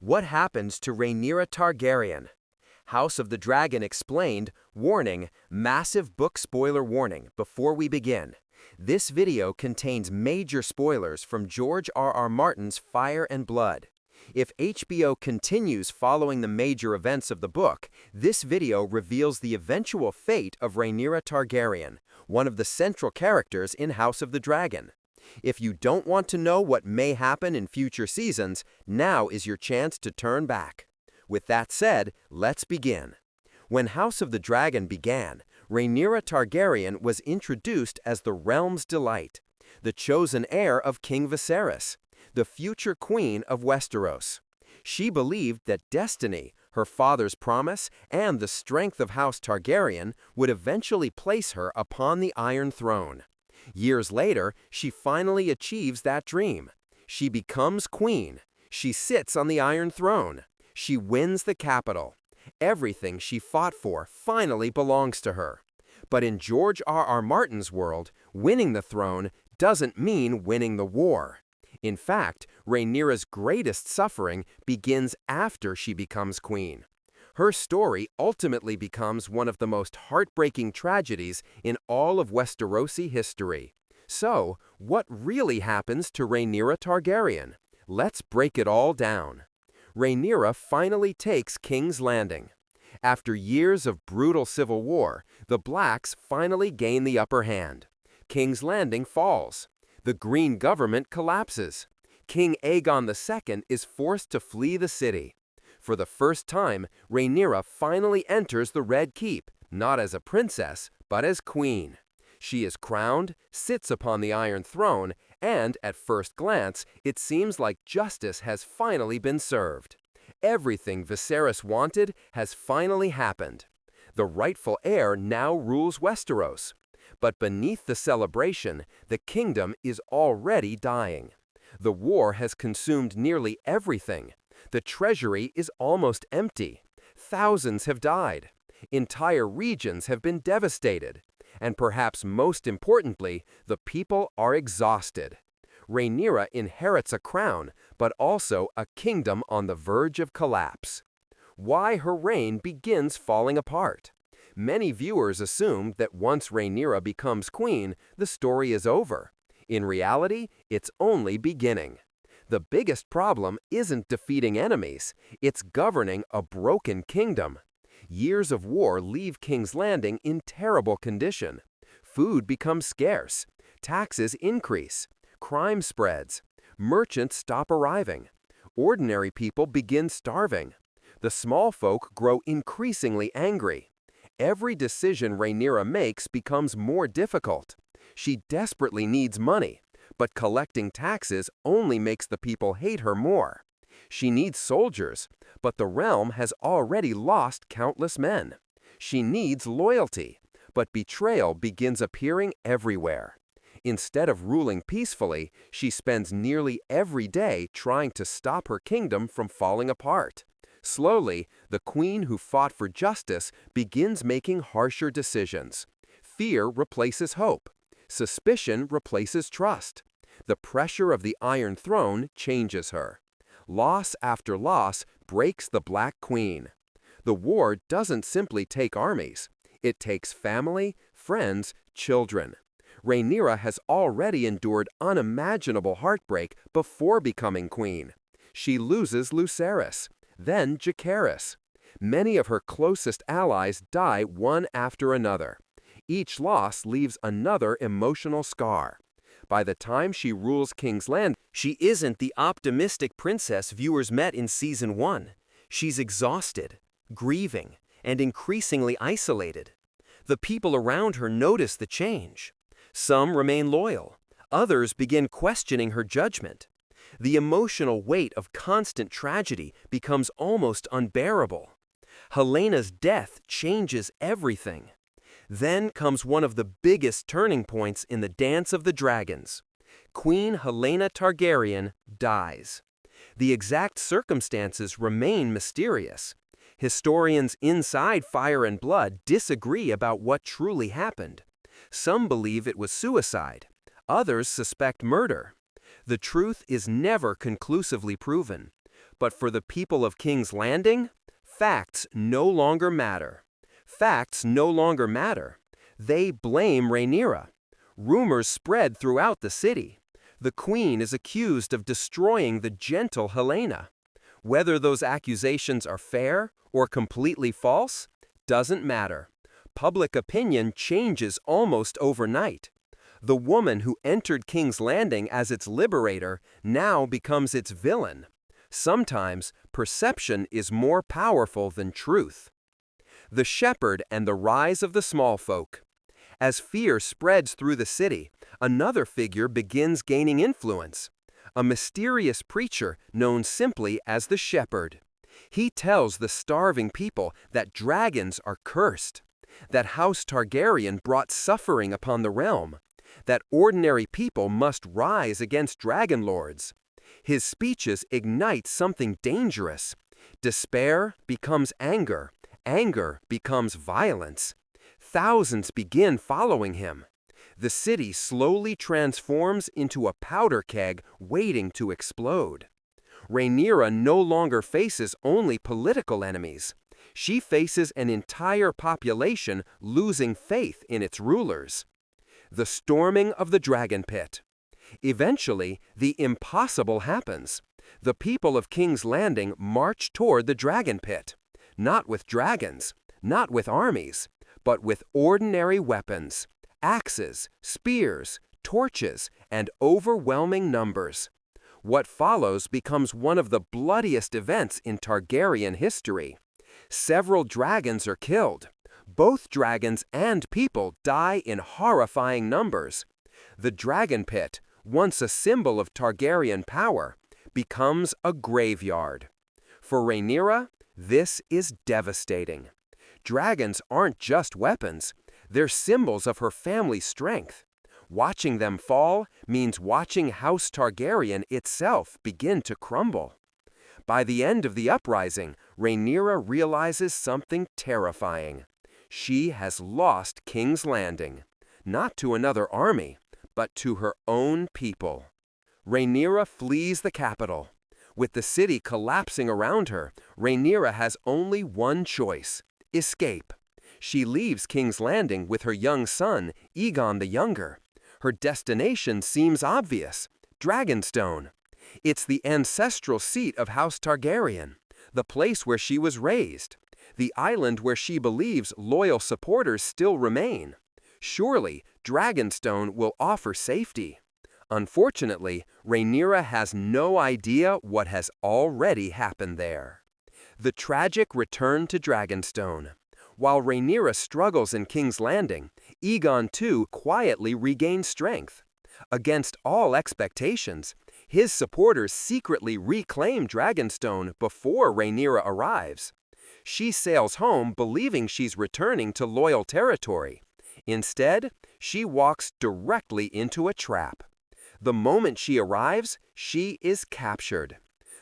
What happens to Rhaenyra Targaryen? House of the Dragon explained, warning, massive book spoiler warning before we begin. This video contains major spoilers from George R.R. Martin's Fire and Blood. If HBO continues following the major events of the book, this video reveals the eventual fate of Rhaenyra Targaryen, one of the central characters in House of the Dragon. If you don't want to know what may happen in future seasons, now is your chance to turn back. With that said, let's begin. When House of the Dragon began, Rhaenyra Targaryen was introduced as the realm's delight, the chosen heir of King Viserys, the future queen of Westeros. She believed that destiny, her father's promise, and the strength of House Targaryen would eventually place her upon the Iron Throne. Years later, she finally achieves that dream. She becomes queen. She sits on the Iron Throne. She wins the capital. Everything she fought for finally belongs to her. But in George R.R. Martin's world, winning the throne doesn't mean winning the war. In fact, Rhaenyra's greatest suffering begins after she becomes queen. Her story ultimately becomes one of the most heartbreaking tragedies in all of Westerosi history. So, what really happens to Rhaenyra Targaryen? Let's break it all down. Rhaenyra finally takes King's Landing. After years of brutal civil war, the Blacks finally gain the upper hand. King's Landing falls. The Green government collapses. King Aegon II is forced to flee the city. For the first time, Rhaenyra finally enters the Red Keep, not as a princess, but as queen. She is crowned, sits upon the Iron Throne, and, at first glance, it seems like justice has finally been served. Everything Viserys wanted has finally happened. The rightful heir now rules Westeros. But beneath the celebration, the kingdom is already dying. The war has consumed nearly everything. The treasury is almost empty. Thousands have died. Entire regions have been devastated. And perhaps most importantly, the people are exhausted. Rhaenyra inherits a crown, but also a kingdom on the verge of collapse. Why her reign begins falling apart? Many viewers assume that once Rhaenyra becomes queen, the story is over. In reality, it's only beginning. The biggest problem isn't defeating enemies, it's governing a broken kingdom. Years of war leave King's Landing in terrible condition. Food becomes scarce, taxes increase, crime spreads, merchants stop arriving, ordinary people begin starving. The small folk grow increasingly angry. Every decision Rhaenyra makes becomes more difficult. She desperately needs money, but collecting taxes only makes the people hate her more. She needs soldiers, but the realm has already lost countless men. She needs loyalty, but betrayal begins appearing everywhere. Instead of ruling peacefully, she spends nearly every day trying to stop her kingdom from falling apart. Slowly, the queen who fought for justice begins making harsher decisions. Fear replaces hope. Suspicion replaces trust. The pressure of the Iron Throne changes her. Loss after loss breaks the Black Queen. The war doesn't simply take armies. It takes family, friends, children. Rhaenyra has already endured unimaginable heartbreak before becoming queen. She loses Lucerys, then Jacaerys. Many of her closest allies die one after another. Each loss leaves another emotional scar. By the time she rules King's Landing, she isn't the optimistic princess viewers met in Season 1. She's exhausted, grieving, and increasingly isolated. The people around her notice the change. Some remain loyal. Others begin questioning her judgment. The emotional weight of constant tragedy becomes almost unbearable. Helena's death changes everything. Then comes one of the biggest turning points in the Dance of the Dragons. Queen Rhaenyra Targaryen dies. The exact circumstances remain mysterious. Historians inside Fire and Blood disagree about what truly happened. Some believe it was suicide. Others suspect murder. The truth is never conclusively proven. But for the people of King's Landing, facts no longer matter. Facts no longer matter. They blame Rhaenyra. Rumors spread throughout the city. The queen is accused of destroying the gentle Helena. Whether those accusations are fair or completely false doesn't matter. Public opinion changes almost overnight. The woman who entered King's Landing as its liberator now becomes its villain. Sometimes perception is more powerful than truth. The shepherd and the rise of the small folk. As fear spreads through the city, another figure begins gaining influence. A mysterious preacher known simply as the shepherd. He tells the starving people that dragons are cursed, that House Targaryen brought suffering upon the realm, that ordinary people must rise against dragon lords. His speeches ignite something dangerous. Despair becomes anger. Anger becomes violence. Thousands begin following him. The city slowly transforms into a powder keg waiting to explode. Rhaenyra no longer faces only political enemies. She faces an entire population losing faith in its rulers. The storming of the dragon pit. Eventually, the impossible happens. The people of King's Landing march toward the dragon pit. Not with dragons, not with armies, but with ordinary weapons. Axes, spears, torches, and overwhelming numbers. What follows becomes one of the bloodiest events in Targaryen history. Several dragons are killed. Both dragons and people die in horrifying numbers. The dragon pit, once a symbol of Targaryen power, becomes a graveyard. For Rhaenyra, this is devastating. Dragons aren't just weapons, they're symbols of her family's strength. Watching them fall means watching House Targaryen itself begin to crumble. By the end of the uprising, Rhaenyra realizes something terrifying. She has lost King's Landing, not to another army, but to her own people. Rhaenyra flees the capital. With the city collapsing around her, Rhaenyra has only one choice: escape. She leaves King's Landing with her young son, Aegon the Younger. Her destination seems obvious: Dragonstone. It's the ancestral seat of House Targaryen, the place where she was raised, the island where she believes loyal supporters still remain. Surely, Dragonstone will offer safety. Unfortunately, Rhaenyra has no idea what has already happened there. The tragic return to Dragonstone. While Rhaenyra struggles in King's Landing, Aegon II quietly regains strength. Against all expectations, his supporters secretly reclaim Dragonstone before Rhaenyra arrives. She sails home believing she's returning to loyal territory. Instead, she walks directly into a trap. The moment she arrives, she is captured.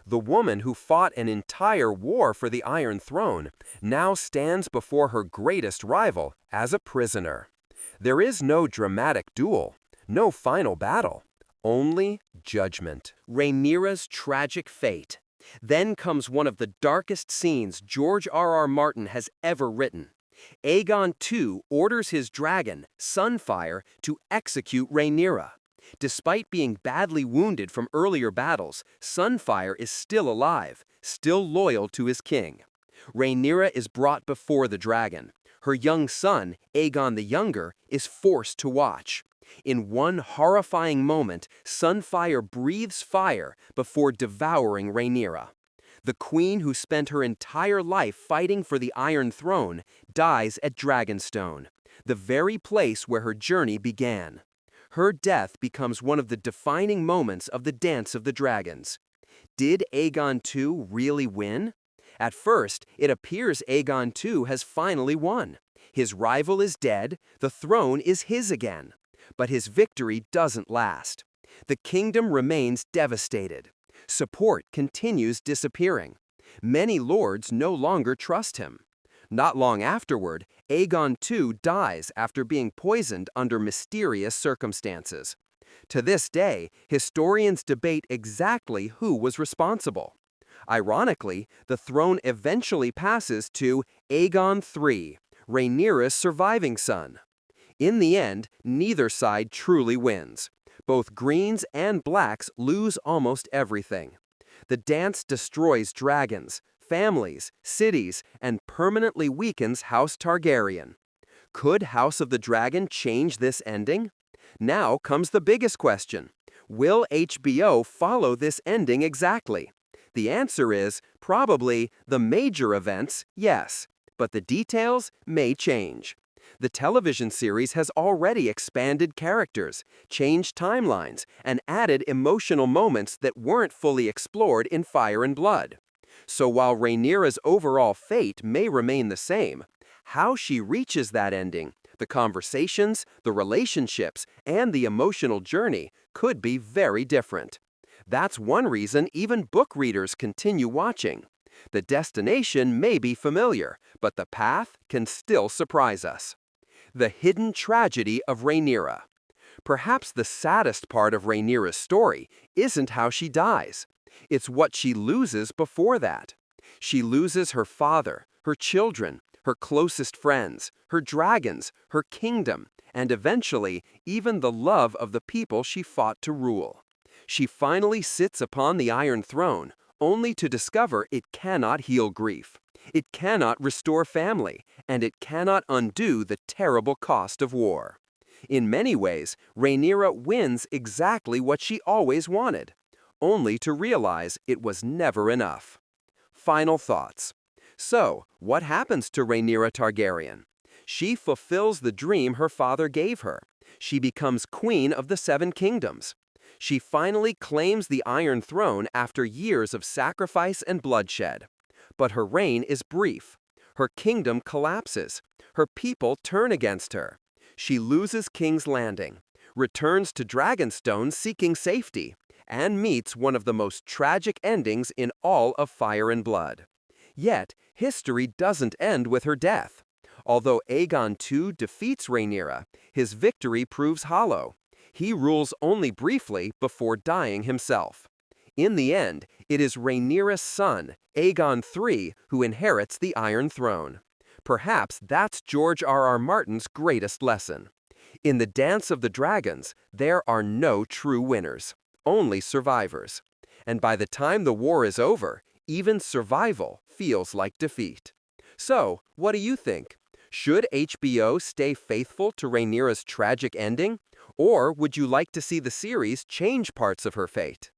The woman who fought an entire war for the Iron Throne now stands before her greatest rival as a prisoner. There is no dramatic duel, no final battle, only judgment. Rhaenyra's tragic fate. Then comes one of the darkest scenes George R.R. Martin has ever written. Aegon II orders his dragon, Sunfire, to execute Rhaenyra. Despite being badly wounded from earlier battles, Sunfire is still alive, still loyal to his king. Rhaenyra is brought before the dragon. Her young son, Aegon the Younger, is forced to watch. In one horrifying moment, Sunfire breathes fire before devouring Rhaenyra. The queen who spent her entire life fighting for the Iron Throne dies at Dragonstone, the very place where her journey began. Her death becomes one of the defining moments of the Dance of the Dragons. Did Aegon II really win? At first, it appears Aegon II has finally won. His rival is dead, the throne is his again. But his victory doesn't last. The kingdom remains devastated. Support continues disappearing. Many lords no longer trust him. Not long afterward, Aegon II dies after being poisoned under mysterious circumstances. To this day, historians debate exactly who was responsible. Ironically, the throne eventually passes to Aegon III, Rhaenyra's surviving son. In the end, neither side truly wins. Both Greens and Blacks lose almost everything. The dance destroys dragons, families, cities, and permanently weakens House Targaryen. Could House of the Dragon change this ending? Now comes the biggest question. Will HBO follow this ending exactly? The answer is probably the major events, yes, but the details may change. The television series has already expanded characters, changed timelines, and added emotional moments that weren't fully explored in Fire and Blood. So while Rhaenyra's overall fate may remain the same, how she reaches that ending, the conversations, the relationships, and the emotional journey could be very different. That's one reason even book readers continue watching. The destination may be familiar, but the path can still surprise us. The hidden tragedy of Rhaenyra. Perhaps the saddest part of Rhaenyra's story isn't how she dies. It's what she loses before that. She loses her father, her children, her closest friends, her dragons, her kingdom, and eventually even the love of the people she fought to rule. She finally sits upon the Iron Throne, only to discover it cannot heal grief. It cannot restore family, and it cannot undo the terrible cost of war. In many ways, Rhaenyra wins exactly what she always wanted, only to realize it was never enough. Final thoughts. So, what happens to Rhaenyra Targaryen? She fulfills the dream her father gave her. She becomes Queen of the Seven Kingdoms. She finally claims the Iron Throne after years of sacrifice and bloodshed. But her reign is brief. Her kingdom collapses. Her people turn against her. She loses King's Landing, returns to Dragonstone seeking safety, and meets one of the most tragic endings in all of Fire and Blood. Yet, history doesn't end with her death. Although Aegon II defeats Rhaenyra, his victory proves hollow. He rules only briefly before dying himself. In the end, it is Rhaenyra's son, Aegon III, who inherits the Iron Throne. Perhaps that's George R.R. Martin's greatest lesson. In the Dance of the Dragons, there are no true winners, only survivors. And by the time the war is over, even survival feels like defeat. So, what do you think? Should HBO stay faithful to Rhaenyra's tragic ending? Or would you like to see the series change parts of her fate?